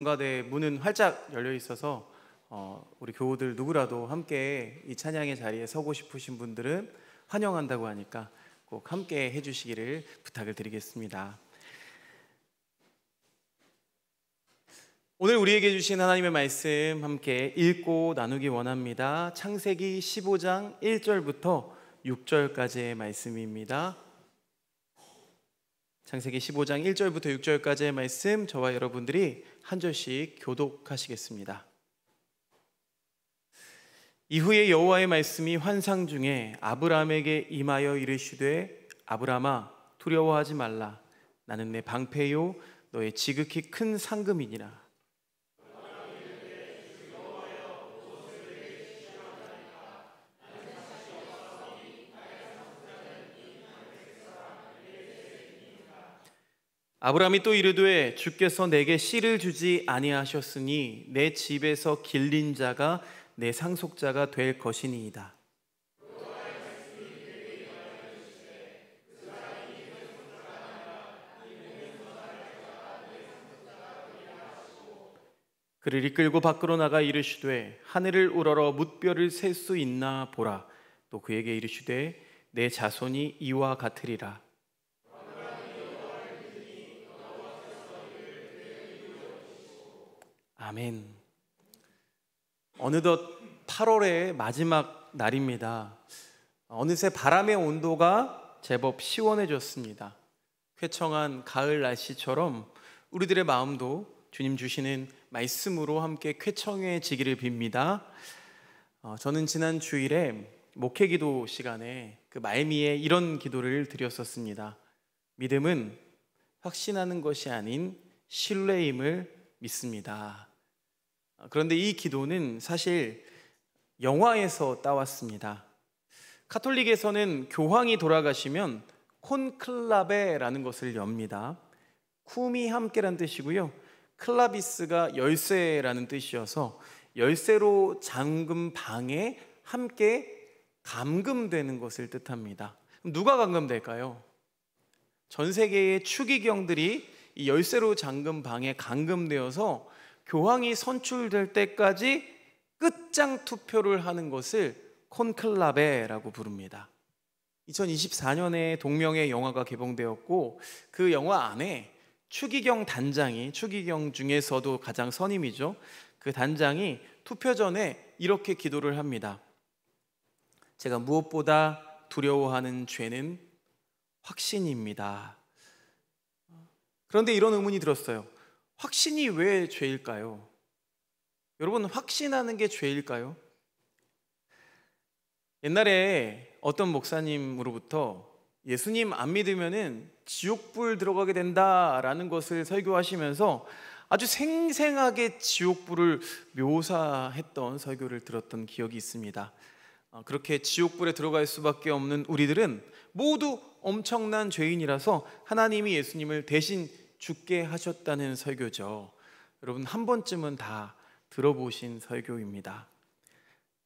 성가대 문은 활짝 열려 있어서 우리 교우들 누구라도 함께 이 찬양의 자리에 서고 싶으신 분들은 환영한다고 하니까 꼭 함께 해주시기를 부탁을 드리겠습니다. 오늘 우리에게 주신 하나님의 말씀 함께 읽고 나누기 원합니다. 창세기 15장 1절부터 6절까지의 말씀입니다. 창세기 15장 1절부터 6절까지의 말씀, 저와 여러분들이 한 절씩 교독하시겠습니다. 이후에 여호와의 말씀이 환상 중에 아브라함에게 임하여 이르시되, 아브라함아 두려워하지 말라. 나는 내 방패요 너의 지극히 큰 상급이니라. 아브라함이 또 이르되, 주께서 내게 씨를 주지 아니하셨으니 내 집에서 길린 자가 내 상속자가 될 것이니이다. 그를 이끌고 밖으로 나가 이르시되, 하늘을 우러러 뭇별을 셀 수 있나 보라. 또 그에게 이르시되, 내 자손이 이와 같으리라. 아멘. 어느덧 8월의 마지막 날입니다. 어느새 바람의 온도가 제법 시원해졌습니다. 쾌청한 가을 날씨처럼 우리들의 마음도 주님 주시는 말씀으로 함께 쾌청해지기를 빕니다. 저는 지난 주일에 목회기도 시간에 그 말미에 이런 기도를 드렸었습니다. 믿음은 확신하는 것이 아닌 신뢰임을 믿습니다. 그런데 이 기도는 사실 영화에서 따왔습니다. 카톨릭에서는 교황이 돌아가시면 콘클라베라는 것을 엽니다. 쿰이 함께란 뜻이고요, 클라비스가 열쇠라는 뜻이어서 열쇠로 잠금 방에 함께 감금되는 것을 뜻합니다. 누가 감금될까요? 전 세계의 추기경들이 이 열쇠로 잠금 방에 감금되어서 교황이 선출될 때까지 끝장 투표를 하는 것을 콘클라베라고 부릅니다. 2024년에 동명의 영화가 개봉되었고, 그 영화 안에 추기경 단장이, 추기경 중에서도 가장 선임이죠, 그 단장이 투표 전에 이렇게 기도를 합니다. 제가 무엇보다 두려워하는 죄는 확신입니다. 그런데 이런 의문이 들었어요. 확신이 왜 죄일까요? 여러분, 확신하는 게 죄일까요? 옛날에 어떤 목사님으로부터 예수님 안 믿으면은 지옥불 들어가게 된다라는 것을 설교하시면서 아주 생생하게 지옥불을 묘사했던 설교를 들었던 기억이 있습니다. 그렇게 지옥불에 들어갈 수밖에 없는 우리들은 모두 엄청난 죄인이라서 하나님이 예수님을 대신 죽게 하셨다는 설교죠. 여러분, 한 번쯤은 다 들어보신 설교입니다.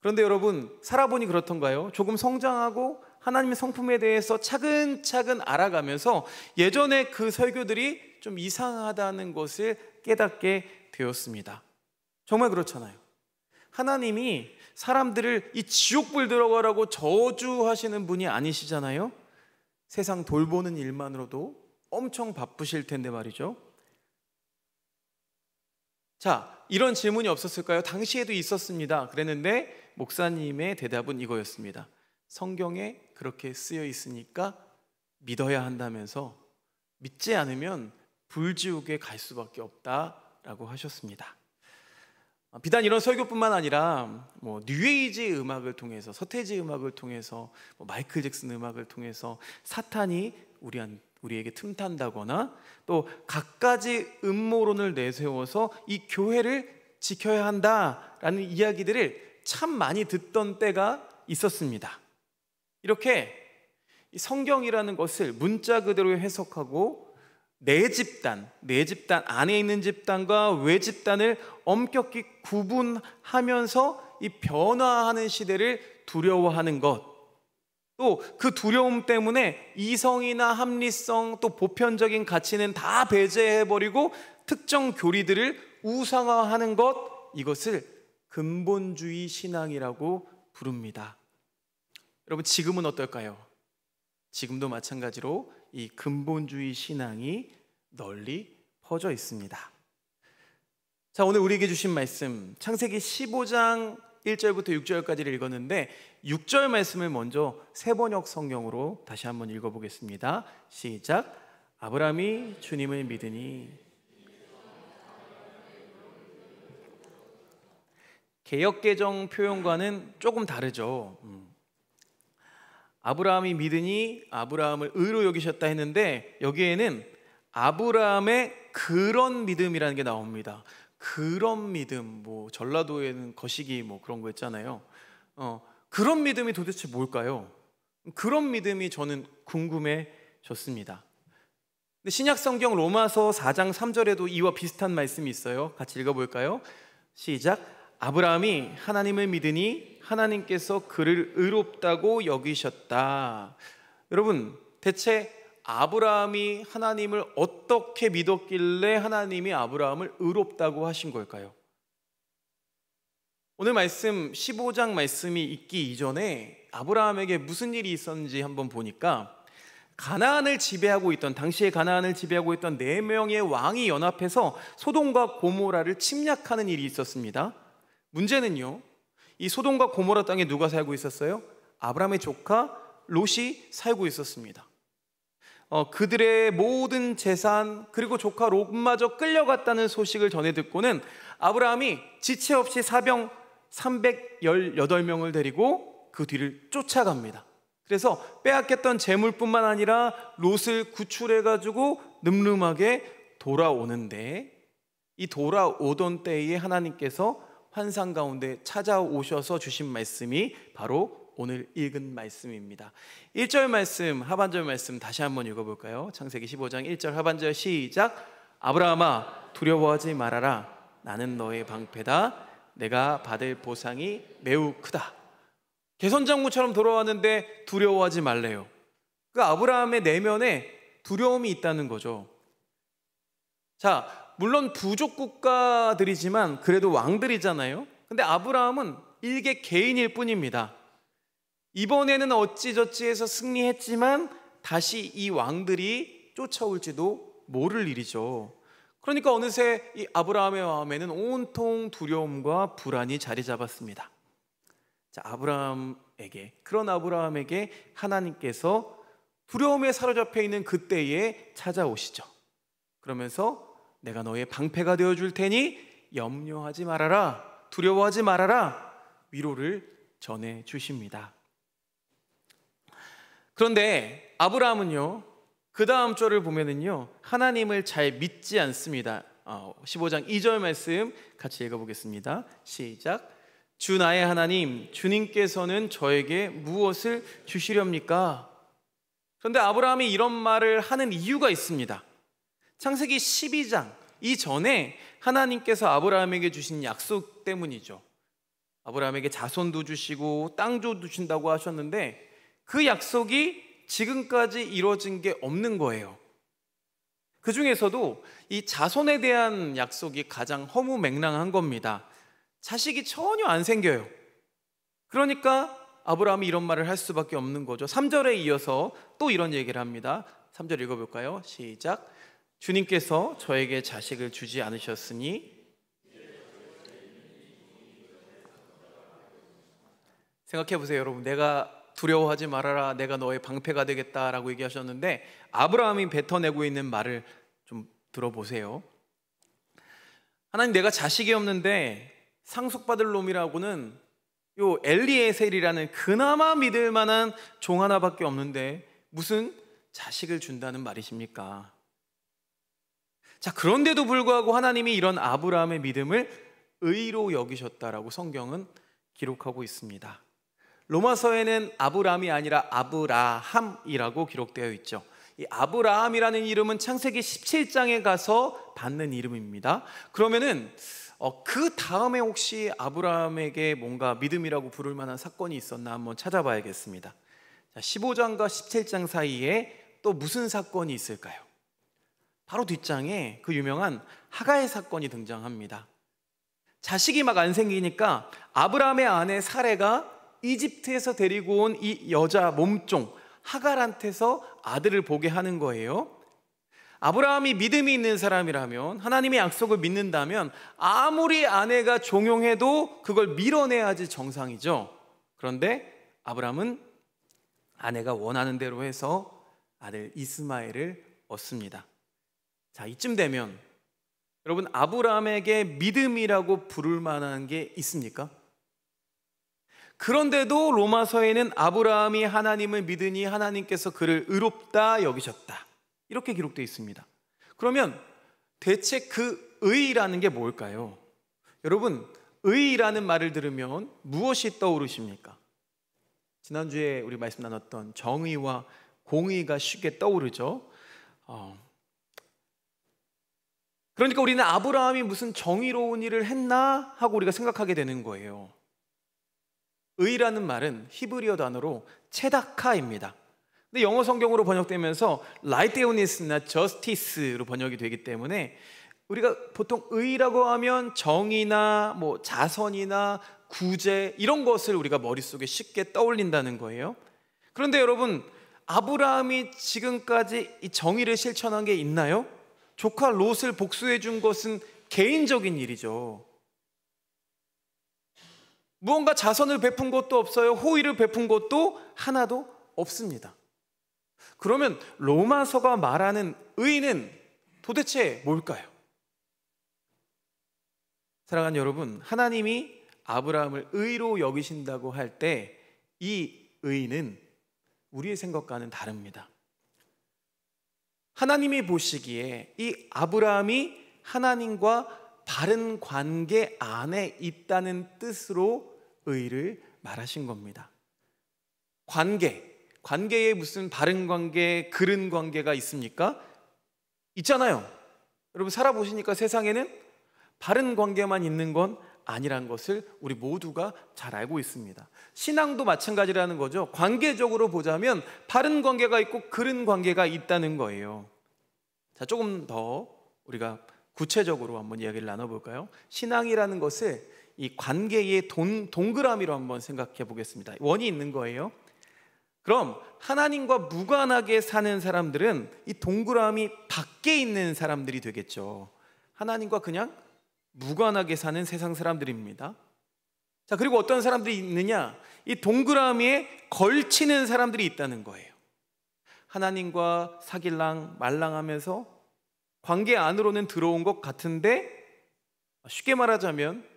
그런데 여러분, 살아보니 그렇던가요? 조금 성장하고 하나님의 성품에 대해서 차근차근 알아가면서 예전에 그 설교들이 좀 이상하다는 것을 깨닫게 되었습니다. 정말 그렇잖아요. 하나님이 사람들을 이 지옥불 들어가라고 저주하시는 분이 아니시잖아요. 세상 돌보는 일만으로도 엄청 바쁘실 텐데 말이죠. 자, 이런 질문이 없었을까요? 당시에도 있었습니다. 그랬는데 목사님의 대답은 이거였습니다. 성경에 그렇게 쓰여 있으니까 믿어야 한다면서 믿지 않으면 불지옥에 갈 수밖에 없다라고 하셨습니다. 비단 이런 설교뿐만 아니라 뉴에이지 음악을 통해서, 서태지 음악을 통해서, 마이클 잭슨 음악을 통해서 사탄이 우리에게 틈탄다거나 또 갖가지 음모론을 내세워서 이 교회를 지켜야 한다라는 이야기들을 참 많이 듣던 때가 있었습니다. 이렇게 성경이라는 것을 문자 그대로 해석하고 내 집단 안에 있는 집단과 외 집단을 엄격히 구분하면서 이 변화하는 시대를 두려워하는 것, 또 그 두려움 때문에 이성이나 합리성 또 보편적인 가치는 다 배제해버리고 특정 교리들을 우상화하는 것, 이것을 근본주의 신앙이라고 부릅니다. 여러분, 지금은 어떨까요? 지금도 마찬가지로 이 근본주의 신앙이 널리 퍼져 있습니다. 자, 오늘 우리에게 주신 말씀 창세기 15장 1절부터 6절까지를 읽었는데 6절 말씀을 먼저 새번역 성경으로 다시 한번 읽어보겠습니다. 시작. 아브라함이 주님을 믿으니. 개역개정 표현과는 조금 다르죠. 아브라함이 믿으니 아브라함을 의로 여기셨다 했는데 여기에는 아브라함의 그런 믿음이라는 게 나옵니다. 그런 믿음, 뭐 전라도에는 거시기 뭐 그런 거 있잖아요. 그런 믿음이 도대체 뭘까요? 그런 믿음이 저는 궁금해졌습니다. 근데 신약 성경 로마서 4장 3절에도 이와 비슷한 말씀이 있어요. 같이 읽어볼까요? 시작. 아브라함이 하나님을 믿으니 하나님께서 그를 의롭다고 여기셨다. 여러분, 대체 아브라함이 하나님을 어떻게 믿었길래 하나님이 아브라함을 의롭다고 하신 걸까요? 오늘 말씀 15장 말씀이 있기 이전에 아브라함에게 무슨 일이 있었는지 한번 보니까 가나안을 지배하고 있던, 당시에 가나안을 지배하고 있던 4명의 왕이 연합해서 소돔과 고모라를 침략하는 일이 있었습니다. 문제는요, 이 소돔과 고모라 땅에 누가 살고 있었어요? 아브라함의 조카 롯이 살고 있었습니다. 그들의 모든 재산 그리고 조카 롯마저 끌려갔다는 소식을 전해 듣고는 아브라함이 지체 없이 사병 318명을 데리고 그 뒤를 쫓아갑니다. 그래서 빼앗겼던 재물뿐만 아니라 롯을 구출해가지고 늠름하게 돌아오는데, 이 돌아오던 때에 하나님께서 환상 가운데 찾아오셔서 주신 말씀이 바로 오늘 읽은 말씀입니다. 1절 말씀, 하반절 말씀 다시 한번 읽어볼까요? 창세기 15장 1절 하반절 시작. 아브라함아 두려워하지 말아라. 나는 너의 방패다. 내가 받을 보상이 매우 크다. 개선장구처럼 돌아왔는데 두려워하지 말래요. 그 아브라함의 내면에 두려움이 있다는 거죠. 자, 물론 부족 국가들이지만 그래도 왕들이잖아요. 근데 아브라함은 일개 개인일 뿐입니다. 이번에는 어찌저찌 해서 승리했지만 다시 이 왕들이 쫓아올지도 모를 일이죠. 그러니까 어느새 이 아브라함의 마음에는 온통 두려움과 불안이 자리 잡았습니다. 자, 그런 아브라함에게 하나님께서 두려움에 사로잡혀 있는 그때에 찾아오시죠. 그러면서 내가 너의 방패가 되어줄 테니 염려하지 말아라, 두려워하지 말아라, 위로를 전해주십니다. 그런데 아브라함은요, 그 다음 절을 보면은요, 하나님을 잘 믿지 않습니다. 15장 2절 말씀 같이 읽어보겠습니다. 시작. 주 나의 하나님, 주님께서는 저에게 무엇을 주시렵니까? 그런데 아브라함이 이런 말을 하는 이유가 있습니다. 창세기 12장 이전에 하나님께서 아브라함에게 주신 약속 때문이죠. 아브라함에게 자손도 주시고 땅도 주신다고 하셨는데 그 약속이 지금까지 이루어진 게 없는 거예요. 그 중에서도 이 자손에 대한 약속이 가장 허무맹랑한 겁니다. 자식이 전혀 안 생겨요. 그러니까 아브라함이 이런 말을 할 수밖에 없는 거죠. 3절에 이어서 또 이런 얘기를 합니다. 3절 읽어볼까요? 시작. 주님께서 저에게 자식을 주지 않으셨으니. 생각해 보세요, 여러분. 내가 두려워하지 말아라, 내가 너의 방패가 되겠다라고 얘기하셨는데 아브라함이 뱉어내고 있는 말을 좀 들어보세요. 하나님, 내가 자식이 없는데 상속받을 놈이라고는 요 엘리에셀이라는 그나마 믿을 만한 종 하나밖에 없는데 무슨 자식을 준다는 말이십니까? 자, 그런데도 불구하고 하나님이 이런 아브라함의 믿음을 의로 여기셨다라고 성경은 기록하고 있습니다. 로마서에는 아브라함이 아니라 아브라함이라고 기록되어 있죠. 이 아브라함이라는 이름은 창세기 17장에 가서 받는 이름입니다. 그러면은 그 다음에 혹시 아브라함에게 뭔가 믿음이라고 부를 만한 사건이 있었나 한번 찾아봐야겠습니다. 자, 15장과 17장 사이에 또 무슨 사건이 있을까요? 바로 뒷장에 그 유명한 하가의 사건이 등장합니다. 자식이 막 안 생기니까 아브라함의 아내 사레가 이집트에서 데리고 온 이 여자 몸종 하갈한테서 아들을 보게 하는 거예요. 아브라함이 믿음이 있는 사람이라면, 하나님의 약속을 믿는다면 아무리 아내가 종용해도 그걸 밀어내야지 정상이죠. 그런데 아브라함은 아내가 원하는 대로 해서 아들 이스마엘을 얻습니다. 자, 이쯤 되면 여러분, 아브라함에게 믿음이라고 부를 만한 게 있습니까? 그런데도 로마서에는 아브라함이 하나님을 믿으니 하나님께서 그를 의롭다 여기셨다, 이렇게 기록되어 있습니다. 그러면 대체 그 의라는 게 뭘까요? 여러분, 의라는 말을 들으면 무엇이 떠오르십니까? 지난주에 우리 말씀 나눴던 정의와 공의가 쉽게 떠오르죠. 그러니까 우리는 아브라함이 무슨 정의로운 일을 했나 하고 우리가 생각하게 되는 거예요. 의라는 말은 히브리어 단어로 체다카입니다. 근데 영어 성경으로 번역되면서 righteousness나 justice로 번역이 되기 때문에 우리가 보통 의라고 하면 정의나 자선이나 구제, 이런 것을 우리가 머릿속에 쉽게 떠올린다는 거예요. 그런데 여러분, 아브라함이 지금까지 이 정의를 실천한 게 있나요? 조카 롯을 복수해 준 것은 개인적인 일이죠. 무언가 자선을 베푼 것도 없어요. 호의를 베푼 것도 하나도 없습니다. 그러면 로마서가 말하는 의는 도대체 뭘까요? 사랑하는 여러분, 하나님이 아브라함을 의로 여기신다고 할 때 이 의는 우리의 생각과는 다릅니다. 하나님이 보시기에 이 아브라함이 하나님과 바른 관계 안에 있다는 뜻으로 의를 말하신 겁니다. 관계에 무슨 바른 관계, 그른 관계가 있습니까? 있잖아요. 여러분, 살아보시니까 세상에는 바른 관계만 있는 건 아니란 것을 우리 모두가 잘 알고 있습니다. 신앙도 마찬가지라는 거죠. 관계적으로 보자면 바른 관계가 있고 그른 관계가 있다는 거예요. 자, 조금 더 우리가 구체적으로 한번 이야기를 나눠볼까요? 신앙이라는 것을 이 관계의 동그라미로 한번 생각해 보겠습니다. 원이 있는 거예요. 그럼 하나님과 무관하게 사는 사람들은 이 동그라미 밖에 있는 사람들이 되겠죠. 하나님과 그냥 무관하게 사는 세상 사람들입니다. 자, 그리고 어떤 사람들이 있느냐? 이 동그라미에 걸치는 사람들이 있다는 거예요. 하나님과 사귈랑 말랑하면서 관계 안으로는 들어온 것 같은데, 쉽게 말하자면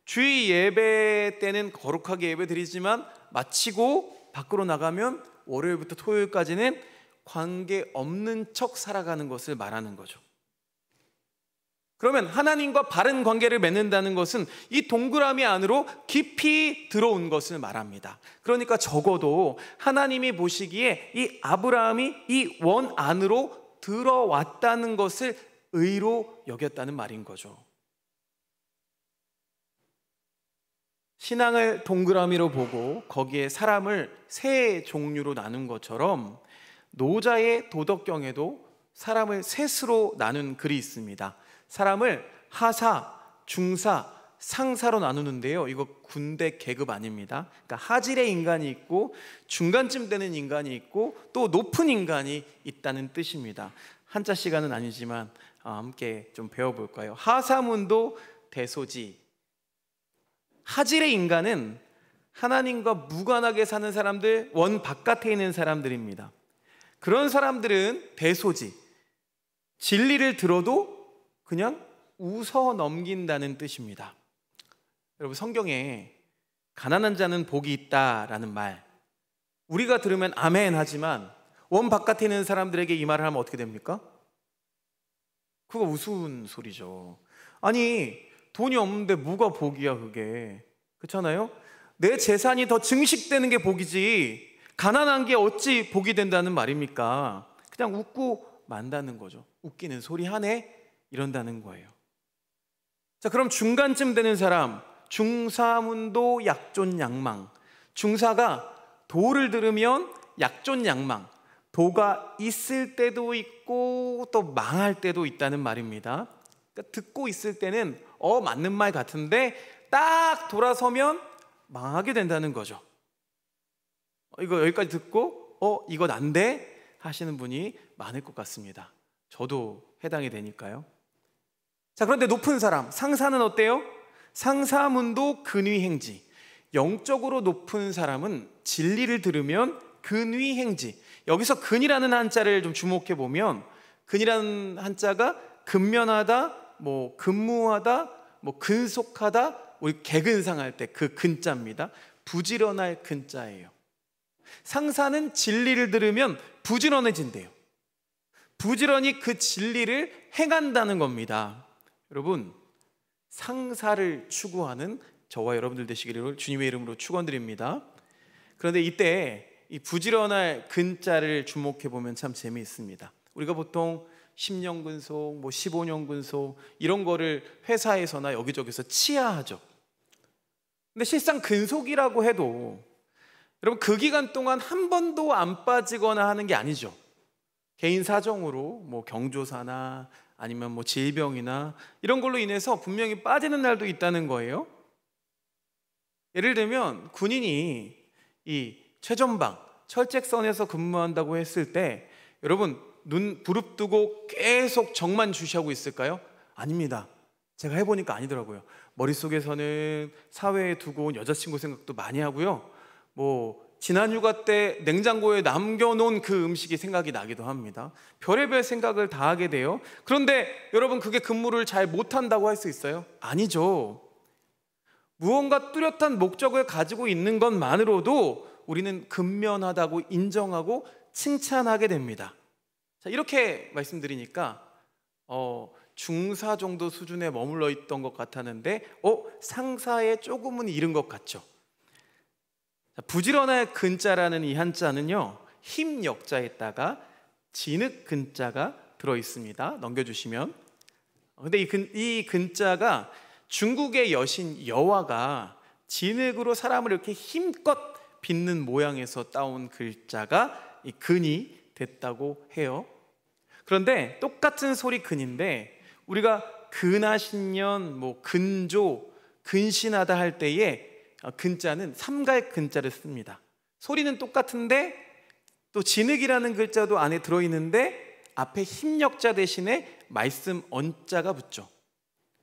주일 예배 때는 거룩하게 예배 드리지만 마치고 밖으로 나가면 월요일부터 토요일까지는 관계 없는 척 살아가는 것을 말하는 거죠. 그러면 하나님과 바른 관계를 맺는다는 것은 이 동그라미 안으로 깊이 들어온 것을 말합니다. 그러니까 적어도 하나님이 보시기에 이 아브라함이 이 원 안으로 들어왔다는 것을 의로 여겼다는 말인 거죠. 신앙을 동그라미로 보고 거기에 사람을 세 종류로 나눈 것처럼 노자의 도덕경에도 사람을 셋으로 나눈 글이 있습니다. 사람을 하사, 중사, 상사로 나누는데요, 이거 군대 계급 아닙니다. 그러니까 하질의 인간이 있고 중간쯤 되는 인간이 있고 또 높은 인간이 있다는 뜻입니다. 한자 시간은 아니지만 함께 좀 배워볼까요? 하사문도 대소지. 하질의 인간은 하나님과 무관하게 사는 사람들, 원 바깥에 있는 사람들입니다. 그런 사람들은 대소지, 진리를 들어도 그냥 웃어 넘긴다는 뜻입니다. 여러분, 성경에 가난한 자는 복이 있다라는 말, 우리가 들으면 아멘 하지만 원 바깥에 있는 사람들에게 이 말을 하면 어떻게 됩니까? 그거 우스운 소리죠. 아니, 돈이 없는데 뭐가 복이야 그게. 그렇잖아요? 내 재산이 더 증식되는 게 복이지 가난한 게 어찌 복이 된다는 말입니까? 그냥 웃고 만다는 거죠. 웃기는 소리 하네 이런다는 거예요. 자, 그럼 중간쯤 되는 사람, 중사문도 약존양망. 중사가 도를 들으면 약존양망, 도가 있을 때도 있고 또 망할 때도 있다는 말입니다. 그러니까 듣고 있을 때는 맞는 말 같은데 딱 돌아서면 망하게 된다는 거죠. 이거 여기까지 듣고 이건 안 돼 하시는 분이 많을 것 같습니다. 저도 해당이 되니까요. 자, 그런데 높은 사람, 상사는 어때요? 상사문도 근위행지. 영적으로 높은 사람은 진리를 들으면 근위행지. 여기서 근이라는 한자를 좀 주목해 보면 근이라는 한자가 근면하다, 근무하다, 근속하다, 우리 개근상할 때 그 근자입니다. 부지런할 근자예요. 상사는 진리를 들으면 부지런해진대요. 부지런히 그 진리를 행한다는 겁니다. 여러분, 상사를 추구하는 저와 여러분들 되시기를 주님의 이름으로 축원드립니다. 그런데 이때 이 부지런할 근자를 주목해 보면 참 재미있습니다. 우리가 보통 10년 근속, 15년 근속 이런 거를 회사에서나 여기저기서 치하하죠. 근데 실상 근속이라고 해도 여러분 그 기간 동안 한 번도 안 빠지거나 하는 게 아니죠. 개인 사정으로 경조사나 아니면 질병이나 이런 걸로 인해서 분명히 빠지는 날도 있다는 거예요. 예를 들면 군인이 이 최전방 철책선에서 근무한다고 했을 때 여러분 눈 부릅뜨고 계속 정만 주시하고 있을까요? 아닙니다. 제가 해보니까 아니더라고요. 머릿속에서는 사회에 두고 온 여자친구 생각도 많이 하고요. 지난 휴가 때 냉장고에 남겨놓은 그 음식이 생각이 나기도 합니다. 별의별 생각을 다 하게 돼요. 그런데 여러분 그게 근무를 잘 못한다고 할 수 있어요? 아니죠. 무언가 뚜렷한 목적을 가지고 있는 것만으로도 우리는 근면하다고 인정하고 칭찬하게 됩니다. 자, 이렇게 말씀드리니까 중사 정도 수준에 머물러 있던 것 같았는데 상사에 조금은 이른 것 같죠. 부지런할 근자라는 이 한자는요, 힘 역자에다가 진흙 근자가 들어 있습니다. 넘겨주시면. 근데 이 근자가 중국의 여신 여화가 진흙으로 사람을 이렇게 힘껏 빚는 모양에서 따온 글자가 이 근이 됐다고 해요. 그런데 똑같은 소리 근인데 우리가 근하신년, 근조, 근신하다 할 때에 근자는 삼갈 근자를 씁니다. 소리는 똑같은데 또 진흙이라는 글자도 안에 들어있는데 앞에 힘역자 대신에 말씀 언자가 붙죠.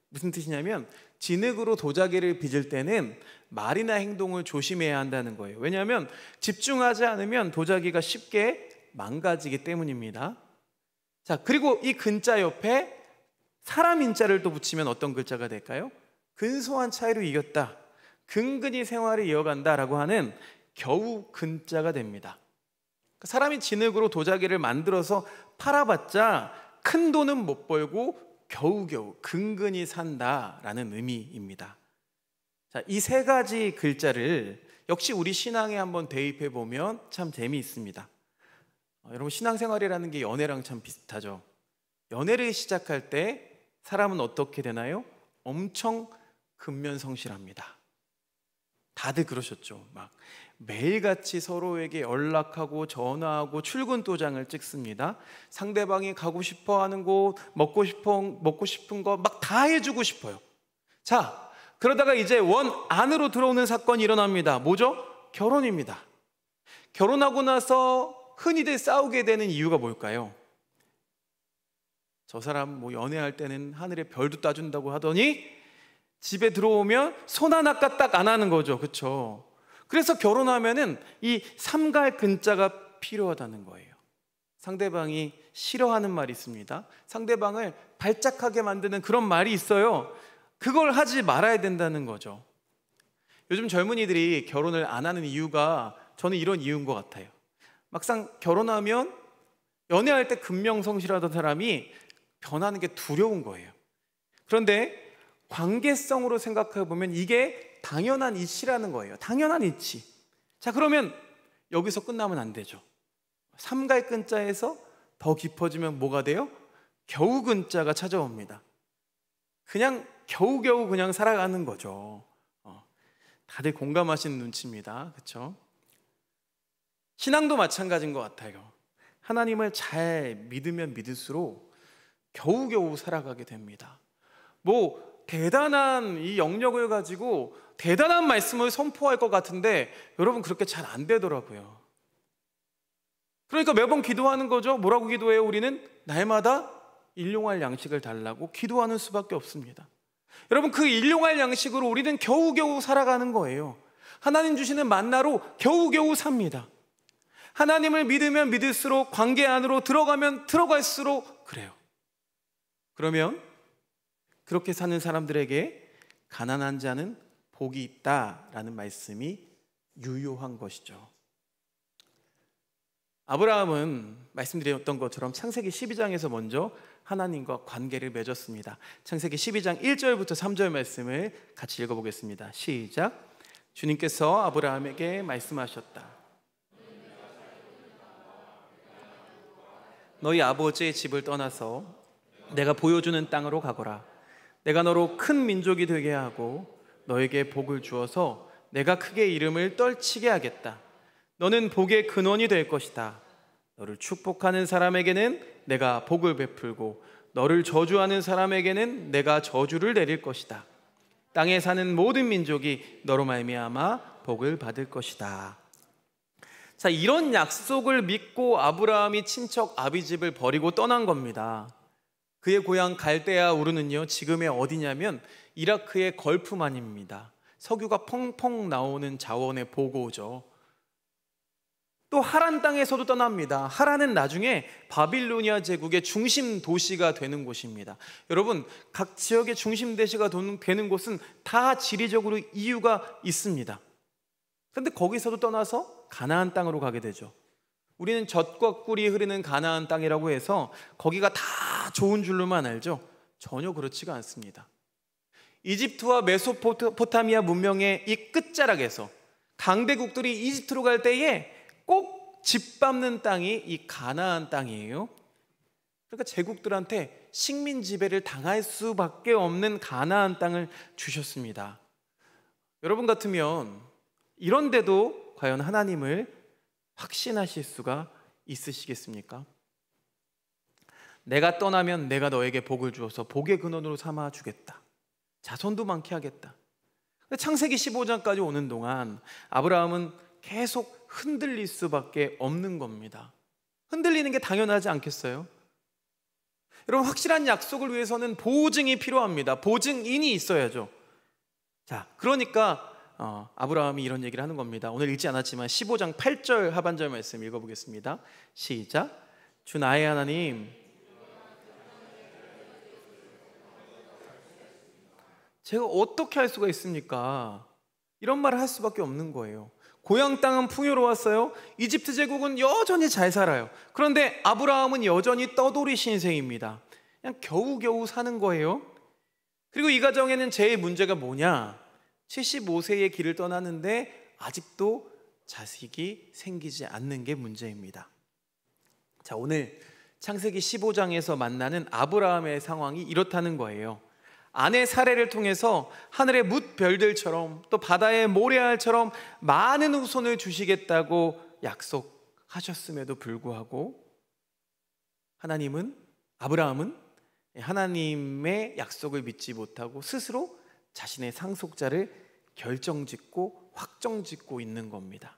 무슨 뜻이냐면 진흙으로 도자기를 빚을 때는 말이나 행동을 조심해야 한다는 거예요. 왜냐하면 집중하지 않으면 도자기가 쉽게 망가지기 때문입니다. 자, 그리고 이 근자 옆에 사람 인자를 또 붙이면 어떤 글자가 될까요? 근소한 차이로 이겼다, 근근히 생활을 이어간다라고 하는 겨우 근자가 됩니다. 사람이 진흙으로 도자기를 만들어서 팔아봤자 큰 돈은 못 벌고 겨우겨우 근근히 산다라는 의미입니다. 자, 이 세 가지 글자를 역시 우리 신앙에 한번 대입해 보면 참 재미있습니다. 여러분, 신앙생활이라는 게 연애랑 참 비슷하죠. 연애를 시작할 때 사람은 어떻게 되나요? 엄청 근면성실합니다. 다들 그러셨죠. 막 매일같이 서로에게 연락하고 전화하고 출근 도장을 찍습니다. 상대방이 가고 싶어 하는 곳, 먹고 싶은 거 막 다 해주고 싶어요. 자, 그러다가 이제 원 안으로 들어오는 사건이 일어납니다. 뭐죠? 결혼입니다. 결혼하고 나서 흔히들 싸우게 되는 이유가 뭘까요? 저 사람 연애할 때는 하늘에 별도 따준다고 하더니 집에 들어오면 손 하나 까딱 안 하는 거죠. 그렇죠? 그래서 결혼하면은 이 삼갈 근자가 필요하다는 거예요. 상대방이 싫어하는 말이 있습니다. 상대방을 발작하게 만드는 그런 말이 있어요. 그걸 하지 말아야 된다는 거죠. 요즘 젊은이들이 결혼을 안 하는 이유가 저는 이런 이유인 것 같아요. 막상 결혼하면 연애할 때 근명성실하던 사람이 변하는 게 두려운 거예요. 그런데 관계성으로 생각해 보면 이게 당연한 이치라는 거예요. 당연한 이치. 자, 그러면 여기서 끝나면 안 되죠. 삼갈 근자에서 더 깊어지면 뭐가 돼요? 겨우 근자가 찾아옵니다. 그냥 겨우겨우 그냥 살아가는 거죠. 다들 공감하시는 눈치입니다. 그렇죠? 신앙도 마찬가지인 것 같아요. 하나님을 잘 믿으면 믿을수록 겨우겨우 살아가게 됩니다. 뭐 대단한 이 영역을 가지고 대단한 말씀을 선포할 것 같은데 여러분 그렇게 잘 안 되더라고요. 그러니까 매번 기도하는 거죠. 뭐라고 기도해요? 우리는 날마다 일용할 양식을 달라고 기도하는 수밖에 없습니다. 여러분 그 일용할 양식으로 우리는 겨우겨우 살아가는 거예요. 하나님 주시는 만나로 겨우겨우 삽니다. 하나님을 믿으면 믿을수록, 관계 안으로 들어가면 들어갈수록 그래요. 그러면 그렇게 사는 사람들에게 가난한 자는 복이 있다라는 말씀이 유효한 것이죠. 아브라함은 말씀드렸던 것처럼 창세기 12장에서 먼저 하나님과 관계를 맺었습니다. 창세기 12장 1절부터 3절 말씀을 같이 읽어보겠습니다. 시작. 주님께서 아브라함에게 말씀하셨다. 너희 아버지의 집을 떠나서 내가 보여주는 땅으로 가거라. 내가 너로 큰 민족이 되게 하고 너에게 복을 주어서 내가 크게 이름을 떨치게 하겠다. 너는 복의 근원이 될 것이다. 너를 축복하는 사람에게는 내가 복을 베풀고 너를 저주하는 사람에게는 내가 저주를 내릴 것이다. 땅에 사는 모든 민족이 너로 말미암아 복을 받을 것이다. 자, 이런 약속을 믿고 아브라함이 친척 아비집을 버리고 떠난 겁니다. 그의 고향 갈대아 우르는요, 지금의 어디냐면 이라크의 걸프만입니다. 석유가 펑펑 나오는 자원의 보고죠. 또 하란 땅에서도 떠납니다. 하란은 나중에 바빌로니아 제국의 중심 도시가 되는 곳입니다. 여러분, 각 지역의 중심 도시가 되는 곳은 다 지리적으로 이유가 있습니다. 그런데 거기서도 떠나서 가나안 땅으로 가게 되죠. 우리는 젖과 꿀이 흐르는 가나안 땅이라고 해서 거기가 다 좋은 줄로만 알죠. 전혀 그렇지가 않습니다. 이집트와 메소포타미아 문명의 이 끝자락에서 강대국들이 이집트로 갈 때에 꼭 짓밟는 땅이 이 가나안 땅이에요. 그러니까 제국들한테 식민 지배를 당할 수밖에 없는 가나안 땅을 주셨습니다. 여러분 같으면 이런데도 과연 하나님을 확신하실 수가 있으시겠습니까? 내가 떠나면 내가 너에게 복을 주어서 복의 근원으로 삼아 주겠다. 자손도 많게 하겠다. 창세기 15장까지 오는 동안 아브라함은 계속 흔들릴 수밖에 없는 겁니다. 흔들리는 게 당연하지 않겠어요? 여러분, 확실한 약속을 위해서는 보증이 필요합니다. 보증인이 있어야죠. 자, 그러니까 아브라함이 이런 얘기를 하는 겁니다. 오늘 읽지 않았지만 15장 8절 하반절 말씀 읽어보겠습니다. 시작. 주 나의 하나님, 제가 어떻게 할 수가 있습니까? 이런 말을 할 수밖에 없는 거예요. 고향 땅은 풍요로웠어요. 이집트 제국은 여전히 잘 살아요. 그런데 아브라함은 여전히 떠돌이 신생입니다. 그냥 겨우겨우 사는 거예요. 그리고 이 가정에는 제일 문제가 뭐냐? 75세의 길을 떠나는데 아직도 자식이 생기지 않는 게 문제입니다. 자, 오늘 창세기 15장에서 만나는 아브라함의 상황이 이렇다는 거예요. 아내 사례를 통해서 하늘의 뭇별들처럼 또 바다의 모래알처럼 많은 후손을 주시겠다고 약속하셨음에도 불구하고 아브라함은 하나님의 약속을 믿지 못하고 스스로 자신의 상속자를 결정짓고 확정짓고 있는 겁니다.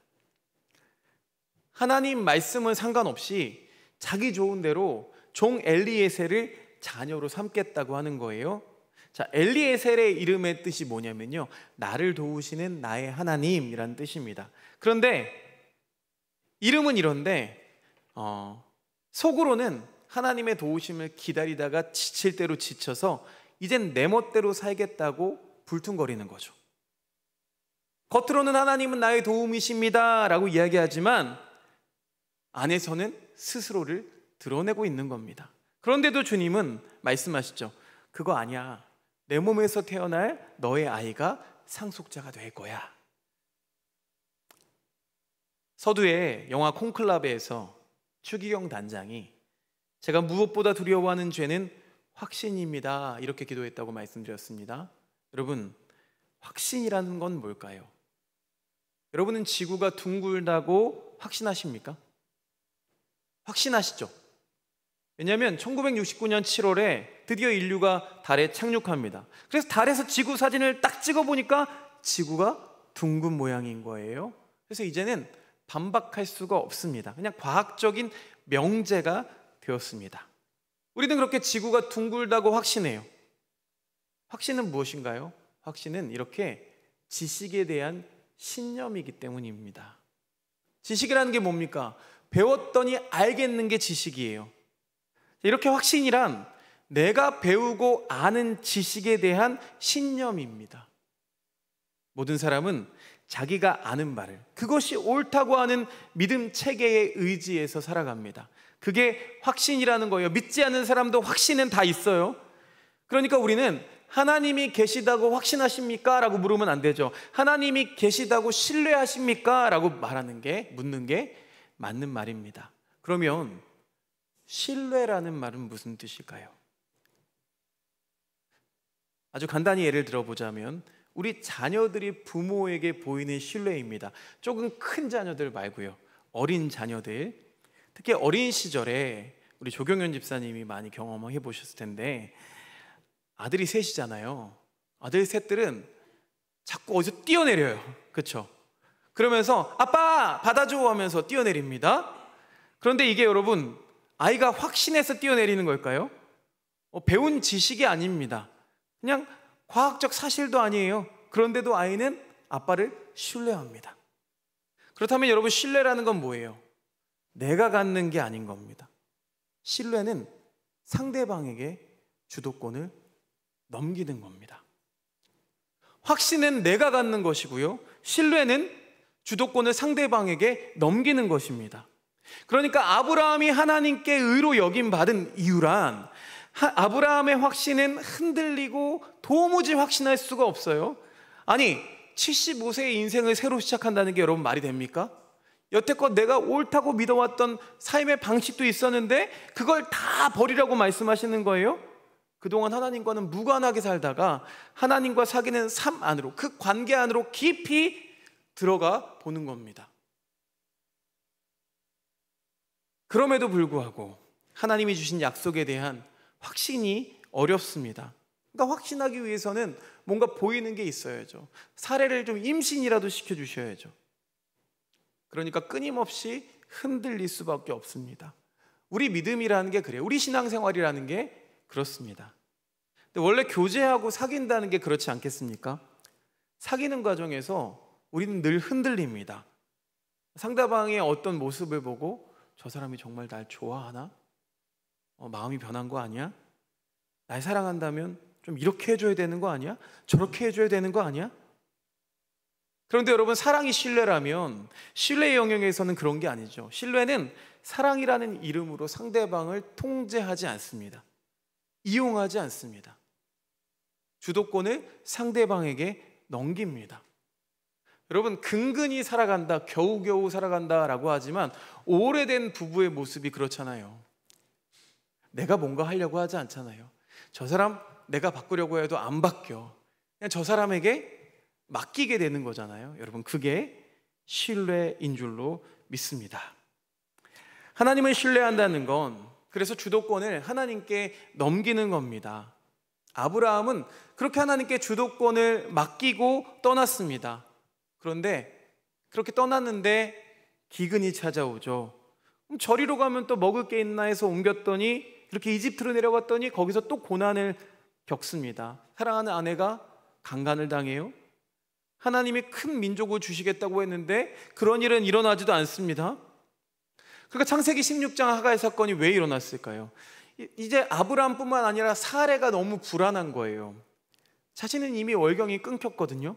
하나님 말씀은 상관없이 자기 좋은 대로 종 엘리에셀을 자녀로 삼겠다고 하는 거예요. 자, 엘리에셀의 이름의 뜻이 뭐냐면요, 나를 도우시는 나의 하나님이라는 뜻입니다. 그런데 이름은 이런데 속으로는 하나님의 도우심을 기다리다가 지칠 대로 지쳐서 이젠 내 멋대로 살겠다고 불퉁거리는 거죠. 겉으로는 하나님은 나의 도움이십니다 라고 이야기하지만 안에서는 스스로를 드러내고 있는 겁니다. 그런데도 주님은 말씀하시죠. 그거 아니야. 내 몸에서 태어날 너의 아이가 상속자가 될 거야. 서두에 영화 콘클라베에서 추기경 단장이 제가 무엇보다 두려워하는 죄는 확신입니다, 이렇게 기도했다고 말씀드렸습니다. 여러분, 확신이라는 건 뭘까요? 여러분은 지구가 둥글다고 확신하십니까? 확신하시죠? 왜냐하면 1969년 7월에 드디어 인류가 달에 착륙합니다. 그래서 달에서 지구 사진을 딱 찍어보니까 지구가 둥근 모양인 거예요. 그래서 이제는 반박할 수가 없습니다. 그냥 과학적인 명제가 되었습니다. 우리는 그렇게 지구가 둥글다고 확신해요. 확신은 무엇인가요? 확신은 이렇게 지식에 대한 신념이기 때문입니다. 지식이라는 게 뭡니까? 배웠더니 알겠는 게 지식이에요. 이렇게 확신이란 내가 배우고 아는 지식에 대한 신념입니다. 모든 사람은 자기가 아는 바를, 그것이 옳다고 하는 믿음 체계에 의지해서 살아갑니다. 그게 확신이라는 거예요. 믿지 않는 사람도 확신은 다 있어요. 그러니까 우리는 하나님이 계시다고 확신하십니까? 라고 물으면 안 되죠. 하나님이 계시다고 신뢰하십니까? 라고 묻는 게 맞는 말입니다. 그러면 신뢰라는 말은 무슨 뜻일까요? 아주 간단히 예를 들어보자면 우리 자녀들이 부모에게 보이는 신뢰입니다. 조금 큰 자녀들 말고요. 어린 자녀들, 특히 어린 시절에 우리 조경현 집사님이 많이 경험해 보셨을 텐데 아들이 셋이잖아요. 아들 셋들은 자꾸 어디서 뛰어내려요. 그렇죠? 그러면서 아빠 받아줘 하면서 뛰어내립니다. 그런데 이게 여러분 아이가 확신해서 뛰어내리는 걸까요? 배운 지식이 아닙니다. 그냥 과학적 사실도 아니에요. 그런데도 아이는 아빠를 신뢰합니다. 그렇다면 여러분 신뢰라는 건 뭐예요? 내가 갖는 게 아닌 겁니다. 신뢰는 상대방에게 주도권을 넘기는 겁니다. 확신은 내가 갖는 것이고요. 신뢰는 주도권을 상대방에게 넘기는 것입니다. 그러니까 아브라함이 하나님께 의로 여김받은 이유란 아브라함의 확신은 흔들리고 도무지 확신할 수가 없어요. 아니 75세의 인생을 새로 시작한다는 게 여러분 말이 됩니까? 여태껏 내가 옳다고 믿어왔던 삶의 방식도 있었는데 그걸 다 버리라고 말씀하시는 거예요? 그동안 하나님과는 무관하게 살다가 하나님과 사귀는 삶 안으로, 그 관계 안으로 깊이 들어가 보는 겁니다. 그럼에도 불구하고 하나님이 주신 약속에 대한 확신이 어렵습니다. 그러니까 확신하기 위해서는 뭔가 보이는 게 있어야죠. 사례를 좀 임신이라도 시켜주셔야죠. 그러니까 끊임없이 흔들릴 수밖에 없습니다. 우리 믿음이라는 게 그래요. 우리 신앙생활이라는 게 그렇습니다. 근데 원래 교제하고 사귄다는 게 그렇지 않겠습니까? 사귀는 과정에서 우리는 늘 흔들립니다. 상대방의 어떤 모습을 보고 저 사람이 정말 날 좋아하나? 마음이 변한 거 아니야? 날 사랑한다면 좀 이렇게 해줘야 되는 거 아니야? 저렇게 해줘야 되는 거 아니야? 그런데 여러분 사랑이 신뢰라면 신뢰의 영역에서는 그런 게 아니죠. 신뢰는 사랑이라는 이름으로 상대방을 통제하지 않습니다. 이용하지 않습니다. 주도권을 상대방에게 넘깁니다. 여러분 근근히 살아간다, 겨우겨우 살아간다라고 하지만 오래된 부부의 모습이 그렇잖아요. 내가 뭔가 하려고 하지 않잖아요. 저 사람 내가 바꾸려고 해도 안 바뀌어. 그냥 저 사람에게 맡기게 되는 거잖아요. 여러분 그게 신뢰인 줄로 믿습니다. 하나님을 신뢰한다는 건 그래서 주도권을 하나님께 넘기는 겁니다. 아브라함은 그렇게 하나님께 주도권을 맡기고 떠났습니다. 그런데 그렇게 떠났는데 기근이 찾아오죠. 그럼 저리로 가면 또 먹을 게 있나 해서 옮겼더니 이렇게 이집트로 내려갔더니 거기서 또 고난을 겪습니다. 사랑하는 아내가 강간을 당해요. 하나님이 큰 민족을 주시겠다고 했는데 그런 일은 일어나지도 않습니다. 그러니까 창세기 16장 하가의 사건이 왜 일어났을까요? 이제 아브라함뿐만 아니라 사레가 너무 불안한 거예요. 자신은 이미 월경이 끊겼거든요.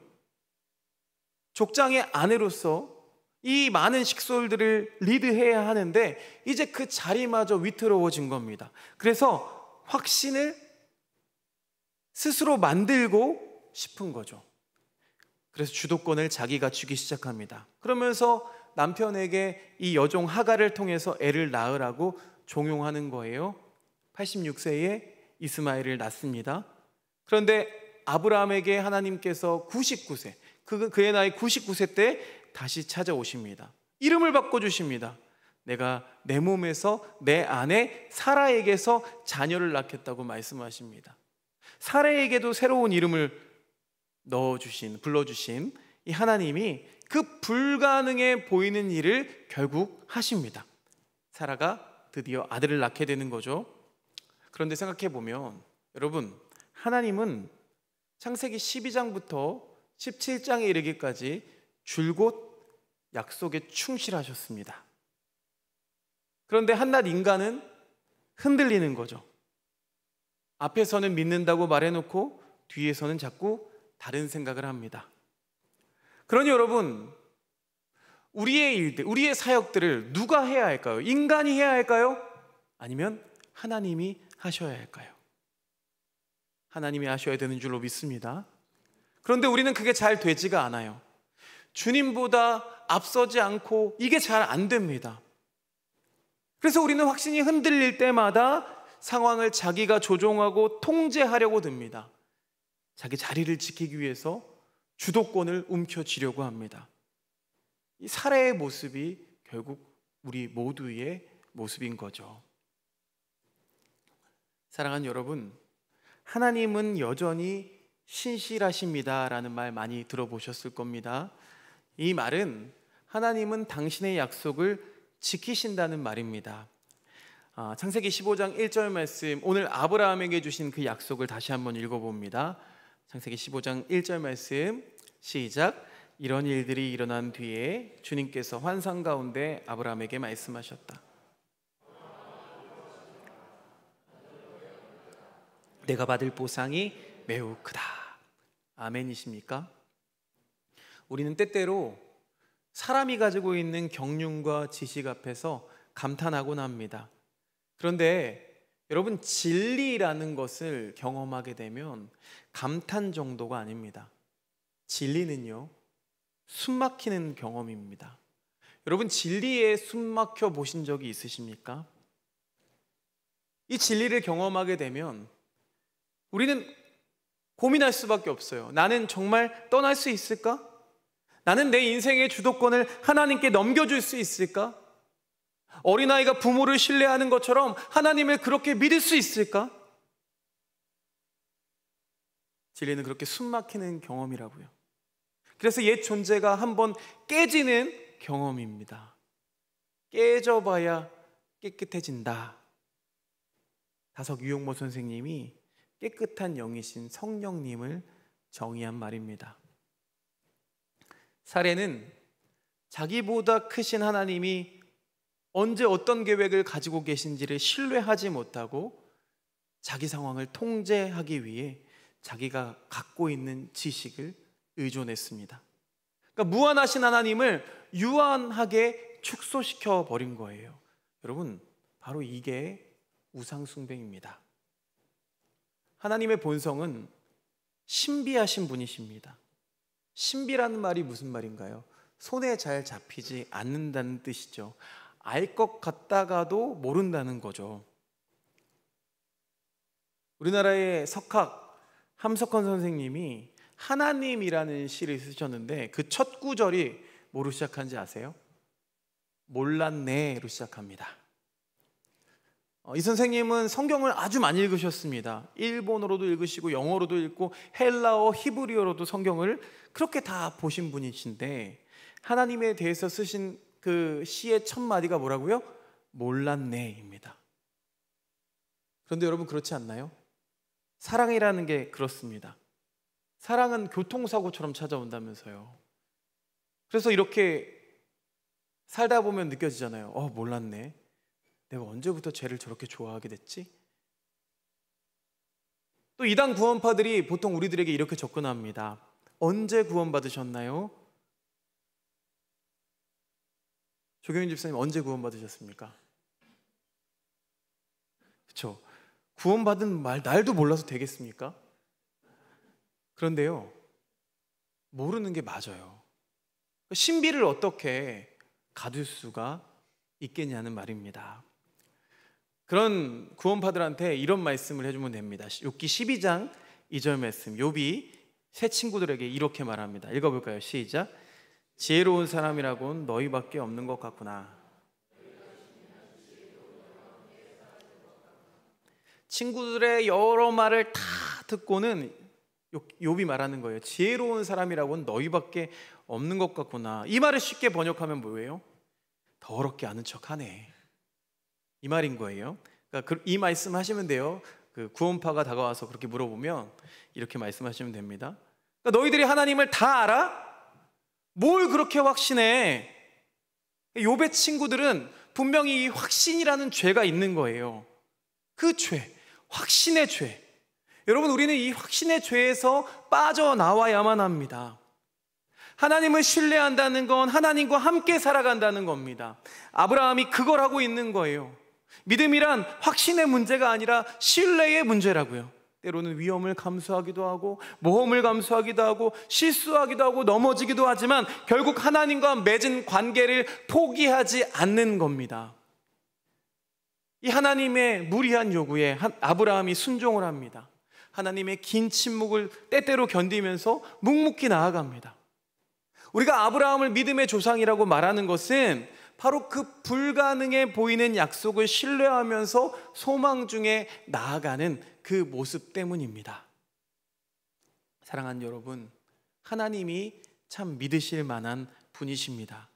족장의 아내로서 이 많은 식솔들을 리드해야 하는데 이제 그 자리마저 위태로워진 겁니다. 그래서 확신을 스스로 만들고 싶은 거죠. 그래서 주도권을 자기가 쥐기 시작합니다. 그러면서 남편에게 이 여종 하가를 통해서 애를 낳으라고 종용하는 거예요. 86세에 이스마엘을 낳습니다. 그런데 아브라함에게 하나님께서 99세, 그의 나이 99세 때 다시 찾아오십니다. 이름을 바꿔주십니다. 내가 내 몸에서 내 아내 사라에게서 자녀를 낳겠다고 말씀하십니다. 사라에게도 새로운 이름을 불러주신 이 하나님이 그 불가능해 보이는 일을 결국 하십니다. 사라가 드디어 아들을 낳게 되는 거죠. 그런데 생각해 보면 여러분, 하나님은 창세기 12장부터 17장에 이르기까지 줄곧 약속에 충실하셨습니다. 그런데 한낱 인간은 흔들리는 거죠. 앞에서는 믿는다고 말해놓고 뒤에서는 자꾸 다른 생각을 합니다. 그러니 여러분, 우리의 일들, 우리의 사역들을 누가 해야 할까요? 인간이 해야 할까요? 아니면 하나님이 하셔야 할까요? 하나님이 하셔야 되는 줄로 믿습니다. 그런데 우리는 그게 잘 되지가 않아요. 주님보다 앞서지 않고 이게 잘 안 됩니다. 그래서 우리는 확신이 흔들릴 때마다 상황을 자기가 조종하고 통제하려고 듭니다. 자기 자리를 지키기 위해서 주도권을 움켜쥐려고 합니다. 이 사례의 모습이 결국 우리 모두의 모습인 거죠. 사랑하는 여러분, 하나님은 여전히 신실하십니다 라는 말 많이 들어보셨을 겁니다. 이 말은 하나님은 당신의 약속을 지키신다는 말입니다. 창세기 15장 1절 말씀, 오늘 아브라함에게 주신 그 약속을 다시 한번 읽어봅니다. 창세기 15장 1절 말씀 시작. 이런 일들이 일어난 뒤에 주님께서 환상 가운데 아브라함에게 말씀하셨다. 내가 받을 보상이 매우 크다. 아멘이십니까? 우리는 때때로 사람이 가지고 있는 경륜과 지식 앞에서 감탄하곤 합니다. 그런데 여러분, 진리라는 것을 경험하게 되면 감탄 정도가 아닙니다. 진리는요, 숨막히는 경험입니다. 여러분, 진리에 숨막혀 보신 적이 있으십니까? 이 진리를 경험하게 되면 우리는 고민할 수밖에 없어요. 나는 정말 떠날 수 있을까? 나는 내 인생의 주도권을 하나님께 넘겨줄 수 있을까? 어린아이가 부모를 신뢰하는 것처럼 하나님을 그렇게 믿을 수 있을까? 진리는 그렇게 숨막히는 경험이라고요. 그래서 옛 존재가 한번 깨지는 경험입니다. 깨져봐야 깨끗해진다. 다석 유용모 선생님이 깨끗한 영이신 성령님을 정의한 말입니다. 사례는 자기보다 크신 하나님이 언제 어떤 계획을 가지고 계신지를 신뢰하지 못하고 자기 상황을 통제하기 위해 자기가 갖고 있는 지식을 의존했습니다. 그러니까 무한하신 하나님을 유한하게 축소시켜 버린 거예요. 여러분, 바로 이게 우상숭배입니다. 하나님의 본성은 신비하신 분이십니다. 신비라는 말이 무슨 말인가요? 손에 잘 잡히지 않는다는 뜻이죠. 알 것 같다가도 모른다는 거죠. 우리나라의 석학 함석헌 선생님이 하나님이라는 시를 쓰셨는데 그 첫 구절이 뭐로 시작한지 아세요? 몰랐네로 시작합니다. 이 선생님은 성경을 아주 많이 읽으셨습니다. 일본어로도 읽으시고 영어로도 읽고 헬라어, 히브리어로도 성경을 그렇게 다 보신 분이신데 하나님에 대해서 쓰신 그 시의 첫 마디가 뭐라고요? 몰랐네입니다. 그런데 여러분, 그렇지 않나요? 사랑이라는 게 그렇습니다. 사랑은 교통사고처럼 찾아온다면서요. 그래서 이렇게 살다 보면 느껴지잖아요. 몰랐네. 내가 언제부터 쟤를 저렇게 좋아하게 됐지? 또 이단 구원파들이 보통 우리들에게 이렇게 접근합니다. 언제 구원받으셨나요? 조경인 집사님, 언제 구원받으셨습니까? 그렇죠? 구원받은 날도 몰라서 되겠습니까? 그런데요, 모르는 게 맞아요. 신비를 어떻게 가둘 수가 있겠냐는 말입니다. 그런 구원파들한테 이런 말씀을 해주면 됩니다. 욥기 12장 2절 말씀, 욥이 새 친구들에게 이렇게 말합니다. 읽어볼까요? 시작. 지혜로운 사람이라고는 너희밖에 없는 것 같구나. 친구들의 여러 말을 다 듣고는 욥이 말하는 거예요. 지혜로운 사람이라고는 너희밖에 없는 것 같구나. 이 말을 쉽게 번역하면 뭐예요? 더럽게 아는 척하네, 이 말인 거예요. 그러니까 이 말씀 하시면 돼요. 그 구원파가 다가와서 그렇게 물어보면 이렇게 말씀하시면 됩니다. 그러니까 너희들이 하나님을 다 알아? 뭘 그렇게 확신해? 욥의 친구들은 분명히 이 확신이라는 죄가 있는 거예요. 그 죄, 확신의 죄. 여러분, 우리는 이 확신의 죄에서 빠져나와야만 합니다. 하나님을 신뢰한다는 건 하나님과 함께 살아간다는 겁니다. 아브라함이 그걸 하고 있는 거예요. 믿음이란 확신의 문제가 아니라 신뢰의 문제라고요. 때로는 위험을 감수하기도 하고 모험을 감수하기도 하고 실수하기도 하고 넘어지기도 하지만 결국 하나님과 맺은 관계를 포기하지 않는 겁니다. 이 하나님의 무리한 요구에 아브라함이 순종을 합니다. 하나님의 긴 침묵을 때때로 견디면서 묵묵히 나아갑니다. 우리가 아브라함을 믿음의 조상이라고 말하는 것은 바로 그 불가능해 보이는 약속을 신뢰하면서 소망 중에 나아가는 그 모습 때문입니다. 사랑하는 여러분, 하나님이 참 믿으실 만한 분이십니다.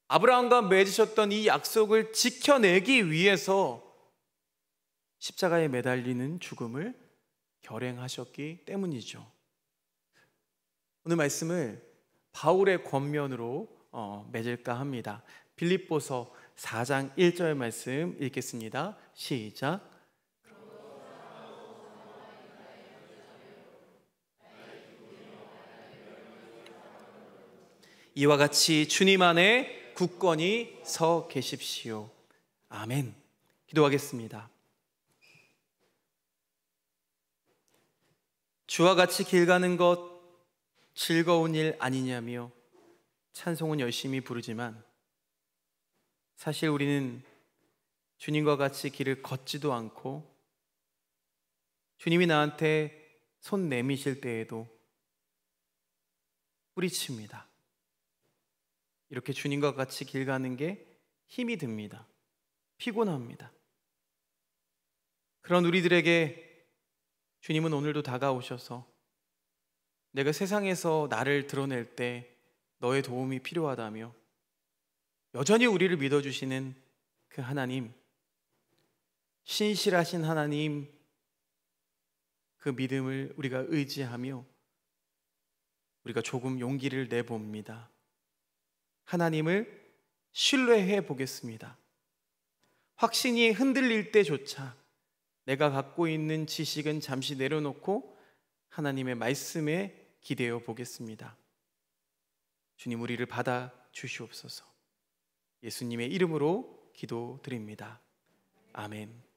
아브라함과 맺으셨던 이 약속을 지켜내기 위해서 십자가에 매달리는 죽음을 결행하셨기 때문이죠. 오늘 말씀을 바울의 권면으로 맺을까 합니다. 빌립보서 4장 1절 말씀 읽겠습니다. 시작. 이와 같이 주님 안에 굳건히 서 계십시오. 아멘. 기도하겠습니다. 주와 같이 길 가는 것 즐거운 일 아니냐며 찬송은 열심히 부르지만 사실 우리는 주님과 같이 길을 걷지도 않고 주님이 나한테 손 내미실 때에도 뿌리칩니다. 이렇게 주님과 같이 길 가는 게 힘이 듭니다. 피곤합니다. 그런 우리들에게 주님은 오늘도 다가오셔서 내가 세상에서 나를 드러낼 때 너의 도움이 필요하다며 여전히 우리를 믿어주시는 그 하나님, 신실하신 하나님, 그 믿음을 우리가 의지하며 우리가 조금 용기를 내봅니다. 하나님을 신뢰해 보겠습니다. 확신이 흔들릴 때조차 내가 갖고 있는 지식은 잠시 내려놓고 하나님의 말씀에 기대어 보겠습니다. 주님, 우리를 받아 주시옵소서. 예수님의 이름으로 기도드립니다. 아멘.